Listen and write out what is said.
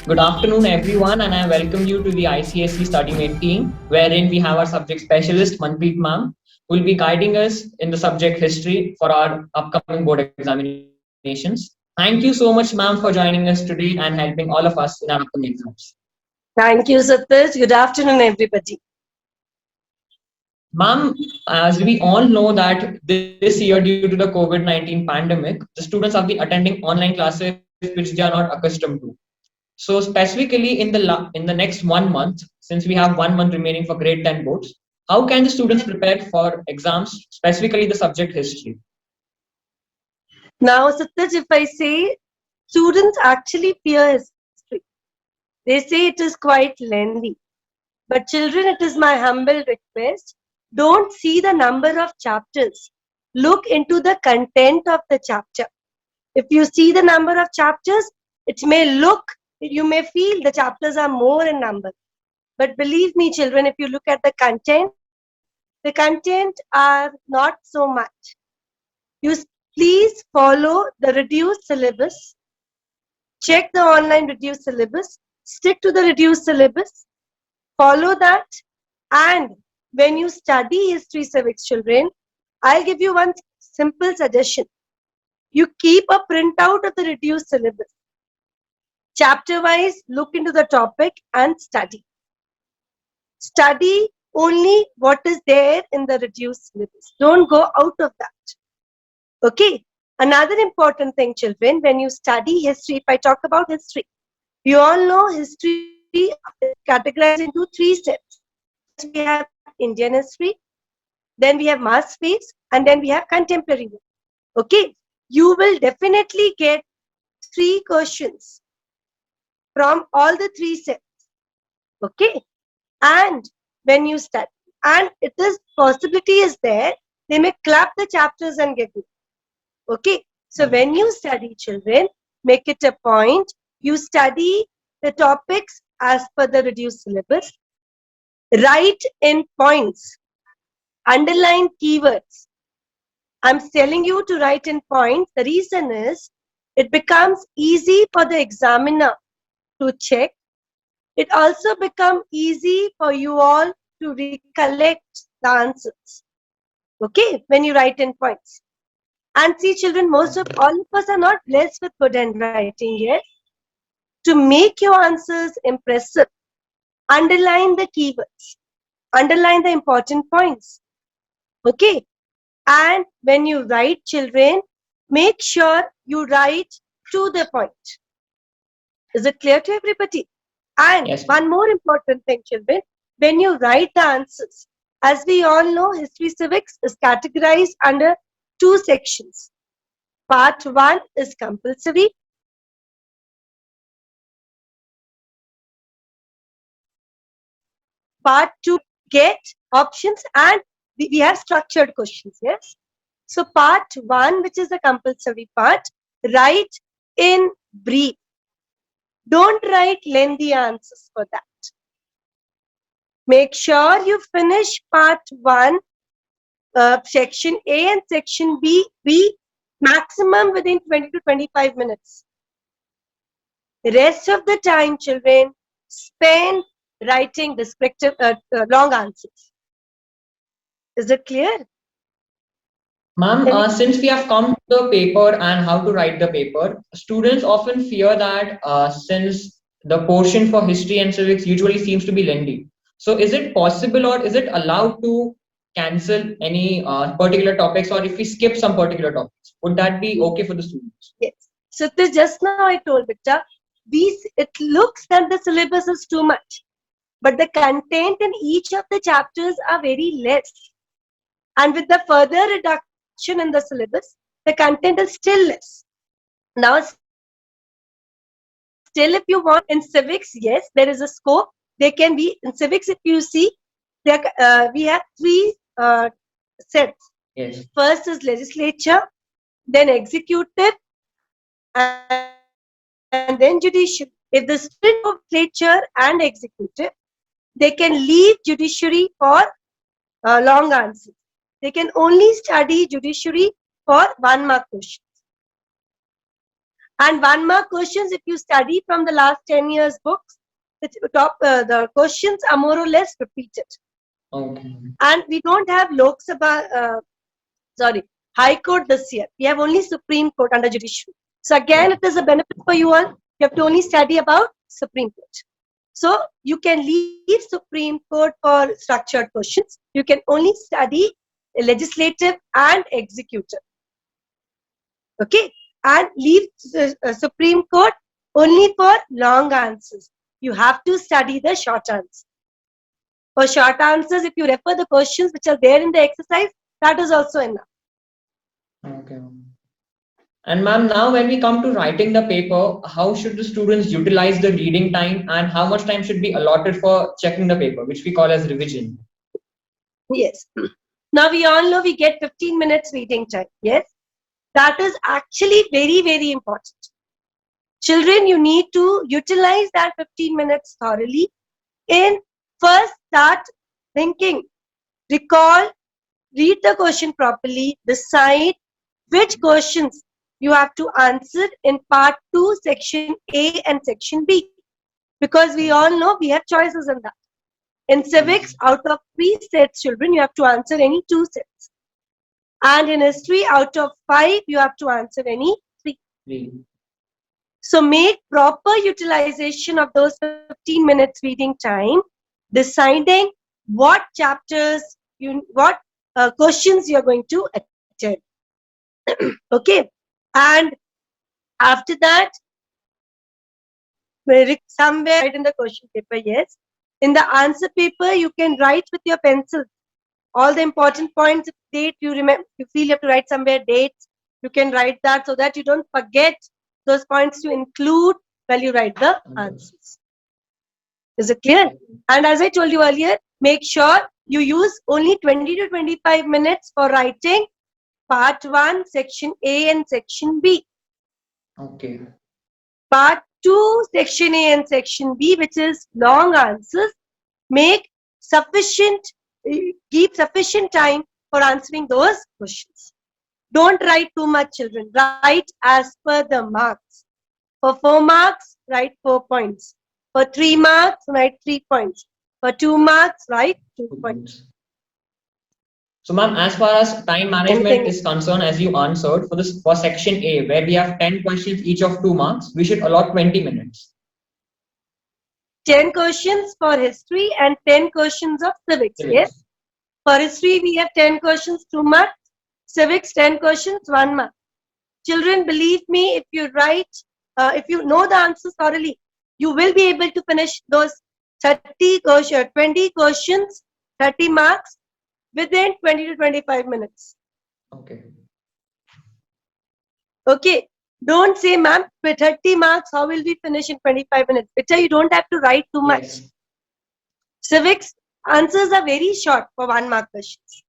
Good afternoon, everyone, and I welcome you to the ICSE StudyMate team, wherein we have our subject specialist, Manpreet ma'am, who will be guiding us in the subject history for our upcoming board examinations. Thank you so much, ma'am, for joining us today and helping all of us in our upcoming exams. Thank you, Satish. Good afternoon, everybody. Ma'am, as we all know that this year, due to the COVID-19 pandemic, the students have been attending online classes which they are not accustomed to. So specifically in the next 1 month, since we have 1 month remaining for grade 10 boards, how can the students prepare for exams, specifically the subject history? Now, Satish, if I say students actually fear history, they say it is quite lengthy. But children, it is my humble request, don't see the number of chapters. Look into the content of the chapter. If you see the number of chapters, you may feel the chapters are more in number. But believe me, children, if you look at the content are not so much. You please follow the reduced syllabus. Check the online reduced syllabus. Stick to the reduced syllabus. Follow that. And when you study history civics, children, I'll give you one simple suggestion. You keep a printout of the reduced syllabus. Chapter wise, look into the topic and study. Study only what is there in the reduced syllabus. Don't go out of that. Okay. Another important thing, children, when you study history, if I talk about history, you all know history is categorized into three steps. First, we have Indian history, then we have mass phase, and then we have contemporary. Okay. You will definitely get 3 questions from all the 3 sets. Okay. And when you study, and it is possibility is there, they may clap the chapters and get it. Okay, so when you study, children, make it a point. You study the topics as per the reduced syllabus. Write in points. Underline keywords. I'm telling you to write in points. The reason is it becomes easy for the examiner to check. It also becomes easy for you all to recollect the answers. Okay, when you write in points. And see, children, most of all of us are not blessed with good handwriting yet. To make your answers impressive, underline the keywords, underline the important points. Okay. And when you write, children, make sure you write to the point. Is it clear to everybody? And Yes, one more important thing, children, when you write the answers, as we all know, history civics is categorized under 2 sections. Part 1 is compulsory. Part 2, get options, and we have structured questions. Yes. So part 1, which is the compulsory part, write in brief. Don't write lengthy answers for that. Make sure you finish part 1, section A and section B maximum within 20 to 25 minutes. The rest of the time, children, spend writing descriptive long answers. Is it clear? ma'am. Since we have come to the paper and how to write the paper, students often fear that since the portion for history and civics usually seems to be lengthy. So, is it possible or is it allowed to cancel any particular topics, or if we skip some particular topics, would that be okay for the students? Yes. So just now I told Betta, it looks that the syllabus is too much, but the content in each of the chapters are very less. And with the further reduction in the syllabus, the content is still less. Now, still, if you want in civics, yes, there is a scope. There can be in civics. If you see, we have 3 sets. First Yes. is legislature, then executive, and then judicial. If the student know legislature and executive, they can leave judiciary for long answers. They can only study judiciary for 1 mark questions. And 1 mark questions, if you study from the last 10 years books, the questions are more or less repeated. Okay. And we don't have Lok Sabha, High Court this year. We have only Supreme Court under judiciary. So again, it is a benefit for you all. You have to only study about Supreme Court. So you can leave Supreme Court for structured questions. You can only study legislative and executive. Okay, and leave Supreme Court only for long answers. You have to study the short answers. For short answers, if you refer the questions which are there in the exercise, that is also enough. Okay. And ma'am, now when we come to writing the paper, how should the students utilize the reading time and how much time should be allotted for checking the paper, which we call as revision? Yes. Now we all know we get 15 minutes reading time. Yes. That is actually very, very important. Children, you need to utilize that 15 minutes thoroughly. First start thinking, recall, read the question properly, decide which questions you have to answer in part 2, section A and section B. Because we all know we have choices in that. In civics, out of 3 sets children, you have to answer any 2 sets. And in history, out of 5, you have to answer any 3. So make proper utilization of those 15 minutes reading time, deciding what chapters, what questions you're going to attend. Okay. And after that, somewhere write in the question paper, yes. In the answer paper, you can write with your pencil all the important points. If date you remember, you feel you have to write somewhere dates, you can write that so that you don't forget those points to include while you write the answers. Is it clear? And as I told you earlier, make sure you use only 20 to 25 minutes for writing part 1, section A and section B. Okay. Part 2, section A and section B, which is long answers, keep sufficient time for answering those questions. Don't write too much, children. Write as per the marks. For 4 marks, write 4 points. For 3 marks, write 3 points. For 2 marks, write 2 points. So ma'am, as far as time management is concerned, as you answered, for section A, where we have 10 questions each of 2 marks, we should allot 20 minutes. 10 questions for history and 10 questions of civics. Yes. For history, we have 10 questions, 2 marks. Civics, 10 questions, 1 mark. Children, believe me, if you write, if you know the answers thoroughly, you will be able to finish those 20 questions, 30 marks within 20 to 25 minutes. Okay. Okay. Don't say, ma'am, with 30 marks, how will we finish in 25 minutes? Better you don't have to write too much. Yes. Civics, answers are very short for 1 mark questions.